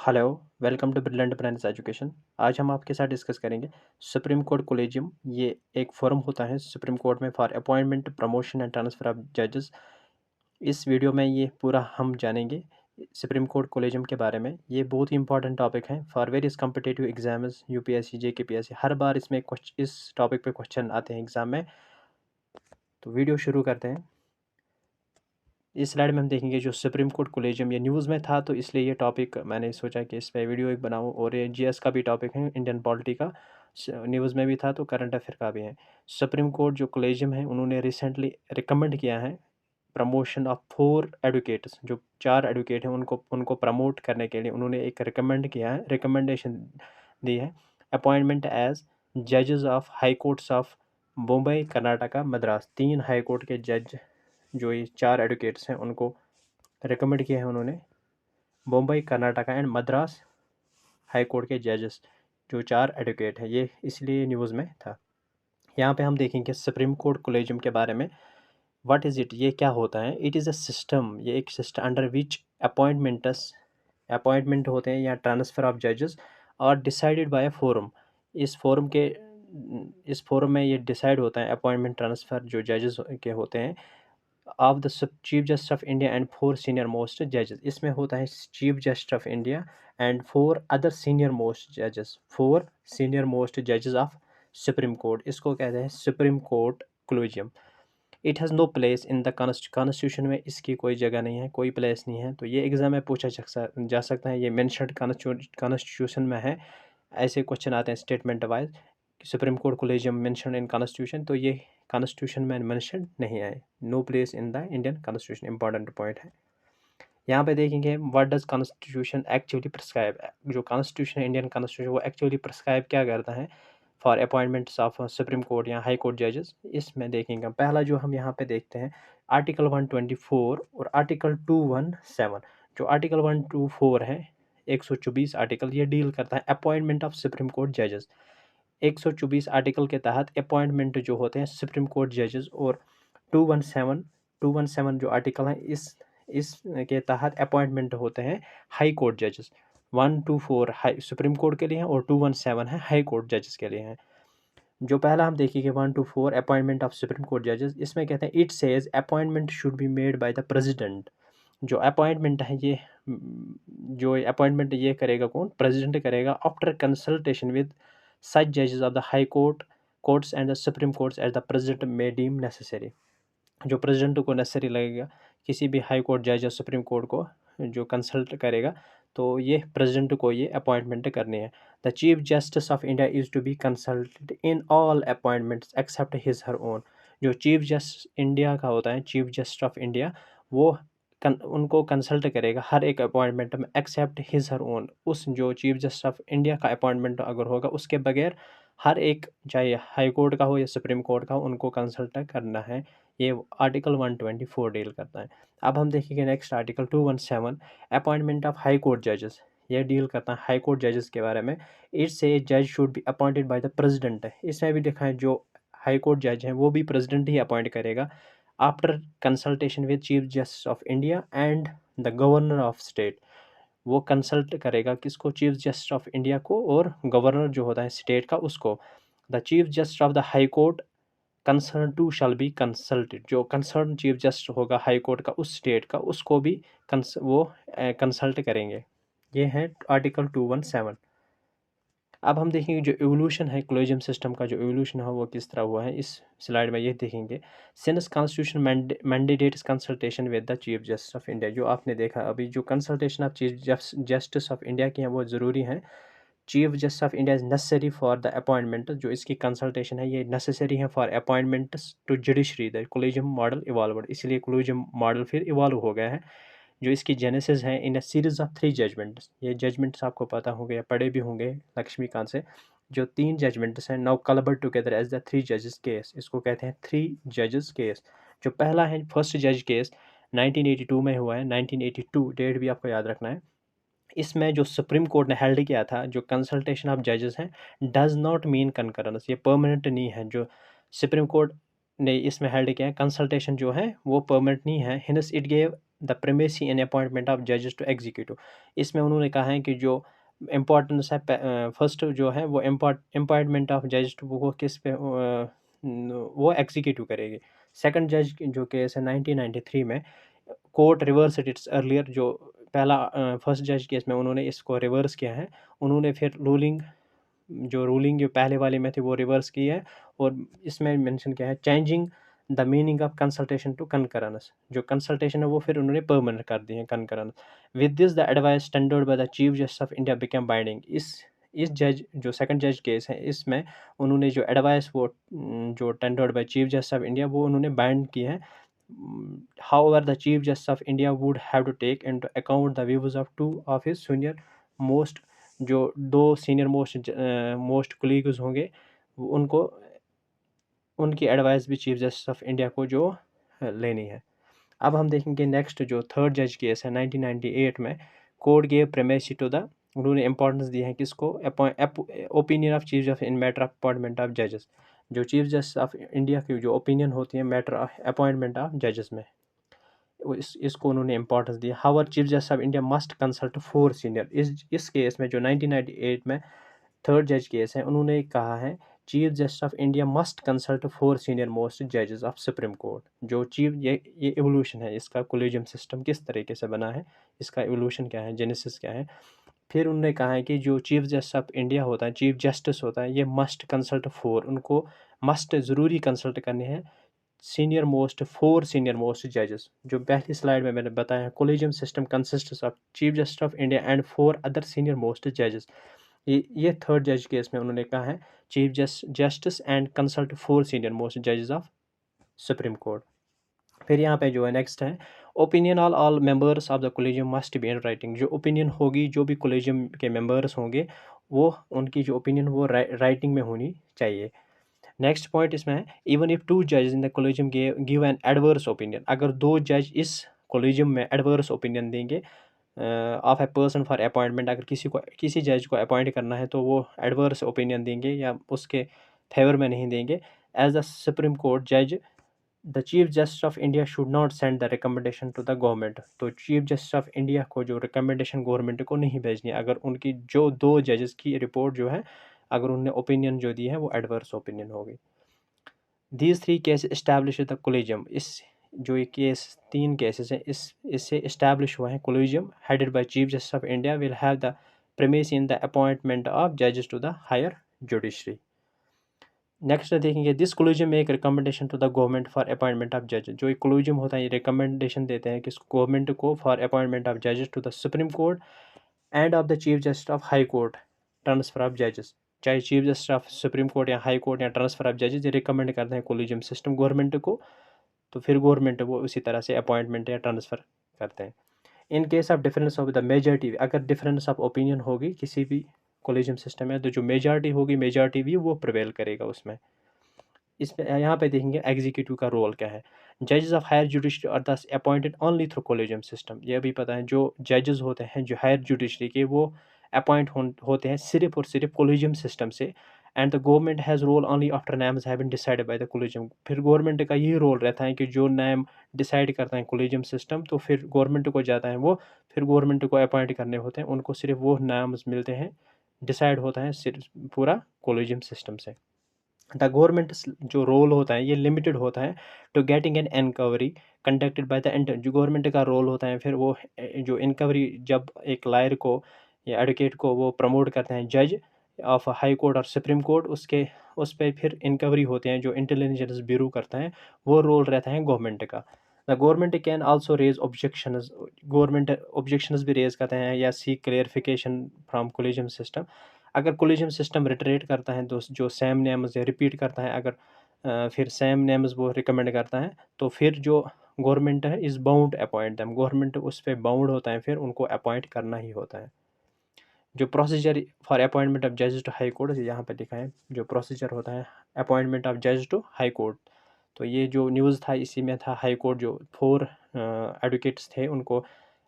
Hello, welcome to brilliant brains education. आज हम आपके साथ डिस्कस करेंगे सुप्रीम कोर्ट कोलेजियम। ये एक फोरम होता है सुप्रीम कोर्ट में for appointment, promotion and transfer of जजेस। इस वीडियो में ये पूरा हम जानेंगे सुप्रीम कोर्ट कोलेजियम के बारे में। ये बहुत ही इंपॉर्टेंट टॉपिक है for various competitive exams, UPSC, JKPSC. हर बार इसमें इस टॉपिक पे क्वेश्चन आते हैं एग्जाम में। तो वीडियो शुरू करते हैं। इस स्लाइड में हम देखेंगे जो सुप्रीम कोर्ट कोलेजियम, ये न्यूज़ में था तो इसलिए ये टॉपिक मैंने सोचा कि इस पर वीडियो एक बनाऊं। और ये जीएस का भी टॉपिक है, इंडियन पॉलिटी का, न्यूज़ में भी था तो करंट अफेयर का भी है। सुप्रीम कोर्ट जो कोलेजियम है उन्होंने रिसेंटली रिकमेंड किया है प्रमोशन ऑफ 4 एडवोकेट्स। जो 4 एडवोकेट हैं उनको उनको प्रमोट करने के लिए उन्होंने एक रिकमेंड किया है, रिकमेंडेशन दी है। अपॉइंटमेंट एज जजेस of high courts of Mumbai, Karnataka, Madras. 3 high court के जज जो ये 4 एडवोकेट्स हैं उनको रिकमेंड किया है उन्होंने, Mumbai, Karnataka and Madras high court के जजेस जो 4 एडवोकेट हैं। ये इसलिए न्यूज़ में था। यहाँ पे हम देखेंगे सुप्रीम कोर्ट कोलेजियम के बारे में। व्हाट इज़ इट, ये क्या होता है? इट इज़ अ सिस्टम, ये एक सिस्टम अंडर विच अपॉइंटमेंट होते हैं या ट्रांसफ़र ऑफ जजेस और डिसाइडेड बाय अ फोरम। इस फोरम में ये डिसाइड होता है अपॉइंटमेंट ट्रांसफ़र जो जजेस के होते हैं of the chief justice of India and 4 senior most जजेस। इसमें होता है chief justice of India and 4 other senior most जजेस, 4 सीनियर मोस्ट जजेस ऑफ सुप्रीम कोर्ट। इसको कहते हैं supreme court collegium. It has no place in the constitution में इसकी कोई जगह नहीं है, कोई प्लेस नहीं है। तो ये एग्जाम में पूछा जा सकता है, ये मेंशन्ड कॉन्स्टिट्यूशन में है। ऐसे क्वेश्चन आते हैं statement wise, supreme court collegium mentioned in constitution, तो ये कॉन्स्टिट्यूशन में मेंशन नहीं है। No place in the Indian constitution, important point है। यहाँ पे देखेंगे what does constitution actually prescribe. जो कॉन्स्टिट्यूशन है, इंडियन कॉन्स्टिट्यूशन, वो एक्चुअली प्रिस्क्राइब क्या करता है for appointments of supreme court या हाई कोर्ट जजेस। इसमें देखेंगे पहला जो हम यहाँ पे देखते हैं आर्टिकल 124 और आर्टिकल 217। जो आर्टिकल 124 है, 124 आर्टिकल, ये डील करता है अपॉइंटमेंट ऑफ सुप्रीम कोर्ट जजेस। 124 आर्टिकल के तहत अपॉइंटमेंट जो होते हैं सुप्रीम कोर्ट जजेस। और 217 जो आर्टिकल है, इसके तहत अपॉइंटमेंट होते हैं हाई कोर्ट जजेस। 124 हाई सुप्रीम कोर्ट के लिए है और 217 है हाई कोर्ट जजेस के लिए है। जो पहला हम देखेंगे 124 अपॉइंटमेंट ऑफ सुप्रीम कोर्ट जजेस। इसमें कहते हैं it says appointment should be made by the president. जो अपॉइंटमेंट है ये जो अपॉइंटमेंट ये करेगा कौन? प्रेसिडेंट करेगा आफ्टर कंसल्टेशन विद सच जजेस of the high courts and the supreme courts as the president may deem necessary. जो प्रेसिडेंट को नेसेसरी लगेगा, किसी भी हाई कोर्ट जज या सुप्रीम कोर्ट को जो कंसल्ट करेगा, तो ये प्रेसिडेंट को ये अपॉइंटमेंट करनी है। The chief justice of India is to be consulted in all appointments except his or her. Own chief justice India का होता है, चीफ जस्टिस ऑफ इंडिया, वो उनको कंसल्ट करेगा हर एक अपॉइंटमेंट में एक्सेप्ट हिज हर ओन। उस जो चीफ जस्टिस ऑफ इंडिया का अपॉइंटमेंट अगर होगा उसके बगैर हर एक, चाहे हाई कोर्ट का हो या सुप्रीम कोर्ट का हो, उनको कंसल्ट करना है। ये आर्टिकल 124 डील करता है। अब हम देखेंगे next article 217 appointment of high court जजेस। ये डील करता है हाई कोर्ट जजेस के बारे में। इट्स ए जज should be appointed by the president. इसमें भी देखा है जो हाई कोर्ट जज हैं वो भी प्रेसिडेंट ही अपॉइंट करेगा after consultation with chief justice of India and the governor of state. वो कंसल्ट करेगा किसको? चीफ जस्टिस ऑफ इंडिया को और गवर्नर जो होता है स्टेट का उसको। The chief justice of the high court concern to shall be consulted. जो कंसर्न चीफ जस्टिस होगा हाई कोर्ट का उस स्टेट का, उसको भी वो कंसल्ट करेंगे। ये है आर्टिकल 217। अब हम देखेंगे जो एवोल्यूशन है कोलेजियम सिस्टम का, जो एवोल्यूशन है वो किस तरह हुआ है, इस स्लाइड में ये देखेंगे। Since constitution mandates consultation with the chief justice of India. जो आपने देखा अभी, जो consultation of chief justice of India की है वो ज़रूरी है। Chief justice of India is necessary for the appointment. जो इसकी कंसल्टेशन है ये नेसेसरी है for appointments to judiciary. The collegium model evolve, इसलिए कोलेजियम मॉडल फिर इवॉल्व हो गया है। जो इसकी जेनेसिस है in a series of 3 judgements. ये जजमेंट्स आपको पता होंगे या पढ़े भी होंगे लक्ष्मीकांत से। जो 3 जजमेंट्स हैं नाउ कलबर टुगेदर एज द 3 जजेस केस। इसको कहते हैं 3 जजेस केस। जो पहला है फर्स्ट जज केस 1982 में हुआ है। 1982 डेट भी आपको याद रखना है। इसमें जो सुप्रीम कोर्ट ने हेल्ड किया था, जो कंसल्टेशन ऑफ जजेस हैं डज नॉट मीन कंकरेंस, ये परमानेंट नहीं है। जो सुप्रीम कोर्ट ने इसमें हेल्ड किया है कंसल्टेशन जो है वो परमानेंट नहीं है। Hence it gave the primacy in appointment of जजेस टू एग्जीक्यूटिव। इसमें उन्होंने कहा है कि जो इम्पोर्टेंस है, फर्स्ट जो है वो अपॉइंटमेंट ऑफ जज वो किस पे वो एग्जीक्यूटिव करेगी। सेकंड जज जो केस है 1993 में, कोर्ट रिवर्स इट्स अर्लियर, जो पहला फर्स्ट जज केस में उन्होंने इसको रिवर्स किया है। उन्होंने फिर रूलिंग जो पहले वाले में थी वो रिवर्स की है, और इसमें मेंशन किया है changing the meaning of consultation to concurrence. जो कंसल्टेशन है वो फिर उन्होंने परमानेंट कर दी है concurrence. With this the advice tendered by the chief justice of India become binding. इस जज जो सेकंड जज केस है इसमें उन्होंने जो एडवाइस वो जो tendered bye chief justice of India वो उन्होंने बाइंड की है। However, the Chief Justice of India would have to take into account the views of two of his senior most, जो दो सीनियर मोस्ट कोलीग्स होंगे, उनको उनकी एडवाइस भी चीफ जस्टिस ऑफ इंडिया को जो लेनी है। अब हम देखेंगे नेक्स्ट जो थर्ड जज केस है 1998 में, कोर्ट गेव प्रेमेसी टू द, उन्होंने इंपॉर्टेंस दी है किसको, opinion of chief justice in matter of appointment of जजेस। जो चीफ जस्टिस ऑफ इंडिया की जो ओपिनियन होती है मैटर ऑफ अपॉइंटमेंट ऑफ जजेस में, इसको उन्होंने इंपॉर्टेंस दी। However chief justice of India must consult 4 senior. इस केस में जो 1998 में थर्ड जज केस है, उन्होंने कहा है chief justice of India must consult 4 senior most जजेस ऑफ सुप्रीम कोर्ट। जो चीफ ये एवोल्यूशन है इसका, कोलिजियम सिस्टम किस तरीके से बना है, इसका एवोल्यूशन क्या है, जेनेसिस क्या है। फिर उन्होंने कहा है कि जो चीफ जस्टिस ऑफ इंडिया होता है, चीफ जस्टिस होता है, ये मस्ट कंसल्ट 4, उनको मस्ट ज़रूरी कंसल्ट करने हैं फोर सीनियर मोस्ट जजेस। जो पहली स्लाइड में मैंने बताया, collegium system consists of chief justice of India and 4 other senior most जजेस। ये थर्ड जज केस में उन्होंने कहा है chief justice and consult 4 senior most जजेस ऑफ सुप्रीम कोर्ट। फिर यहाँ पे जो है नेक्स्ट है, opinion all members of the collegium must be in writing. जो ओपिनियन होगी, जो भी कोलिजियम के मेंबर्स होंगे, वो उनकी जो ओपिनियन वो राइटिंग में होनी चाहिए। नेक्स्ट पॉइंट इसमें है, इवन इफ 2 जजेस in the collegium give an adverse opinion. अगर 2 जज इस कोलिजियम में एडवर्स ओपिनियन देंगे of a person for appointment, अगर किसी जज को अपॉइंट करना है तो वो एडवर्स ओपिनियन देंगे या उसके फेवर में नहीं देंगे। एज द सुप्रीम कोर्ट जज the chief justice of India should not send the recommendation to the government. तो चीफ जस्टिस ऑफ इंडिया को जो रिकमेंडेशन गवर्नमेंट को नहीं भेजनी है, अगर उनकी जो 2 जजेस की रिपोर्ट जो है, अगर उन्होंने ओपिनियन जो दी है वो एडवर्स ओपिनियन होगी। These 3 case establish the collegium. जो ये केस 3 केसेस हैं, इससे इस्टेब्लिश हुआ है collegium headed by chief justice of India will have the primacy in the appointment of जजेस to the higher judiciary. Next देखेंगे, this collegium make recommendation to the government for appointment of जजेस। जो एक collegium होता है ये recommendation देते हैं किस गवर्नमेंट को फॉर अपॉइंटमेंट ऑफ जजेस to the supreme court end of the chief justice of high court transfer of जजेस। चाहे chief justice of supreme court या हाई कोर्ट या ट्रांसफर ऑफ जजेस, ये रिकमेंड करते हैं कोलिजियम सिस्टम गवर्नमेंट को, तो फिर गवर्नमेंट वो उसी तरह से अपॉइंटमेंट या ट्रांसफ़र करते हैं। In case of difference of the majority, अगर डिफरेंस ऑफ ओपिनियन होगी किसी भी कोलिजियम सिस्टम में, तो जो मेजॉरिटी होगी, मेजॉरिटी भी वो प्रिवेल करेगा उसमें। इसमें यहाँ पे देखेंगे एग्जीक्यूटिव का रोल क्या है। जजेस ऑफ हायर जुडिशरी आर दस appointed only through collegium system. ये भी पता है, जो जजेस होते हैं जो हायर जुडिशरी के, वो अपॉइंट होते हैं सिर्फ और सिर्फ कोलिजियम सिस्टम से। And the government has role only after names have been decided by the collegium. फिर गवर्नमेंट का यही रोल रहता है कि जो नेम डिसाइड करता है कोलिजियम सिस्टम, तो फिर गवर्नमेंट को जाता है वो, फिर गवर्नमेंट को अपॉइंट करने होते हैं, उनको सिर्फ वो नाम्स मिलते हैं, डिसाइड होता है सिर्फ पूरा कोलिजियम सिस्टम से। द गवर्नमेंट जो रोल होता है ये लिमिटेड होता है to getting an inquiry conducted by the जो गवर्नमेंट का रोल होता है फिर वो जो इंक्वायरी, जब एक लायर को या एडवोकेट को वो प्रमोट करते हैं जज ऑफ हाई कोर्ट और सुप्रीम कोर्ट, उस पर फिर इंक्वायरी होते हैं जो इंटेलिजेंस ब्यूरो करता है, वो रोल रहता है गवर्नमेंट का। The government can also raise objections. Government objections भी रेज करते हैं या seek clarification from collegium system. अगर कोलिजियम सिस्टम रिटरेट करता है तो जो सेम नेम्स रिपीट करता है, अगर फिर सेम नेम्स वो रिकमेंड करता है, तो फिर जो गवर्नमेंट है is bound appoint them. Government उस पर बाउंड होता है, फिर उनको अपॉइंट करना ही होता है। जो प्रोसीजर फॉर अपॉइंटमेंट ऑफ जजेस टू हाई कोर्ट यहाँ पे लिखा है, जो प्रोसीजर होता है अपॉइंटमेंट ऑफ जज टू हाई कोर्ट। तो ये जो न्यूज़ था इसी में था, हाई कोर्ट जो 4 एडवोकेट्स थे उनको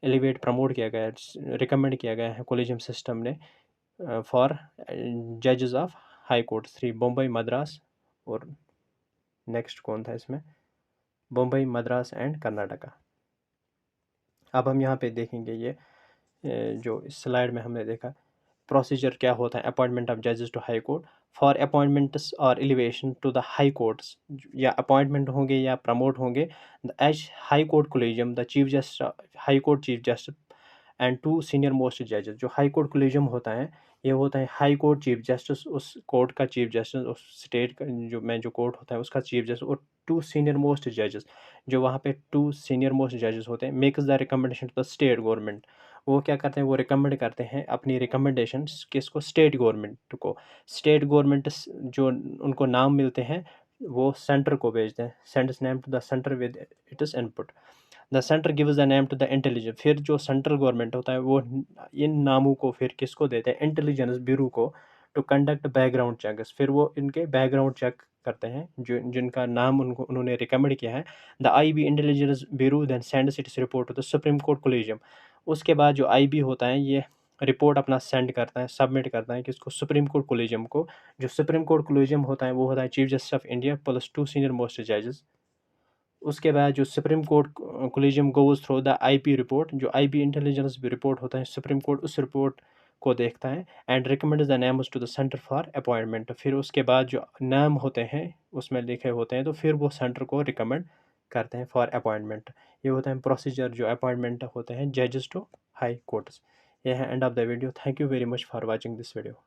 एलिवेट प्रमोट किया गया, रिकमेंड किया गया है कोलिजियम सिस्टम ने फॉर जजेस of high court 3, Bombay, Madras, और नेक्स्ट कौन था इसमें, बम्बई, मद्रास एंड कर्नाटका। अब हम यहाँ पे देखेंगे ये जो इस स्लाइड में हमने देखा प्रोसीजर क्या होता है अपॉइंटमेंट ऑफ जजेस to high court for appointments और elevation to the high courts, या अपॉइंटमेंट होंगे या प्रमोट होंगे as high court collegium the chief justice, high court chief justice and two senior most जजेस। जो हाई कोर्ट कोलेजियम होता है ये होता है हाई कोर्ट चीफ जस्टिस, उस कोर्ट का चीफ जस्टिस, उस स्टेट का जो कोर्ट होता है उसका चीफ जस्टिस, और टू सीनियर मोस्ट जजेस, जो वहाँ पे टू सीनियर मोस्ट जजेस होते हैं, makes the recommendation to the state government. वो क्या करते हैं, वो रिकमेंड करते हैं अपनी रिकमेंडेशन किसको, स्टेट गवर्नमेंट को। स्टेट गवर्नमेंट जो उनको नाम मिलते हैं वो सेंटर को भेजते हैं, sends name to the centre with it is input. The centre gives the name to the intelligence, फिर जो सेंट्रल गवर्नमेंट होता है वो इन नामों को फिर किसको देते हैं, इंटेलिजेंस ब्यूरो को, टू कंडक्ट बैकग्राउंड चेक्स। फिर वो इनके बैकग्राउंड चेक करते हैं जो जिनका नाम उनको उन्होंने रिकमेंड किया है। The I B intelligence bureau then sends its report to the supreme court collegium. उसके बाद जो आई बी होता है ये रिपोर्ट अपना सेंड करता है, सबमिट करता है किसको, सुप्रीम कोर्ट कोलेजियम को। जो सुप्रीम कोर्ट कोलेजियम होता है वो होता है chief justice of India plus two senior most जजेस। उसके बाद जो supreme court collegium goes through the IP report, जो आईपी इंटेलिजेंस भी रिपोर्ट होता है सुप्रीम कोर्ट उस रिपोर्ट को देखता है and recommend the names to the centre for appointment. फिर उसके बाद जो नाम होते हैं उसमें लिखे होते हैं तो फिर वो सेंटर को रिकमेंड करते हैं फॉर अपॉइंटमेंट। ये होता है प्रोसीजर जो अपॉइंटमेंट होते हैं जजेस टू हाई कोर्ट्स। ये है end of the video. Thank you very much for watching this video.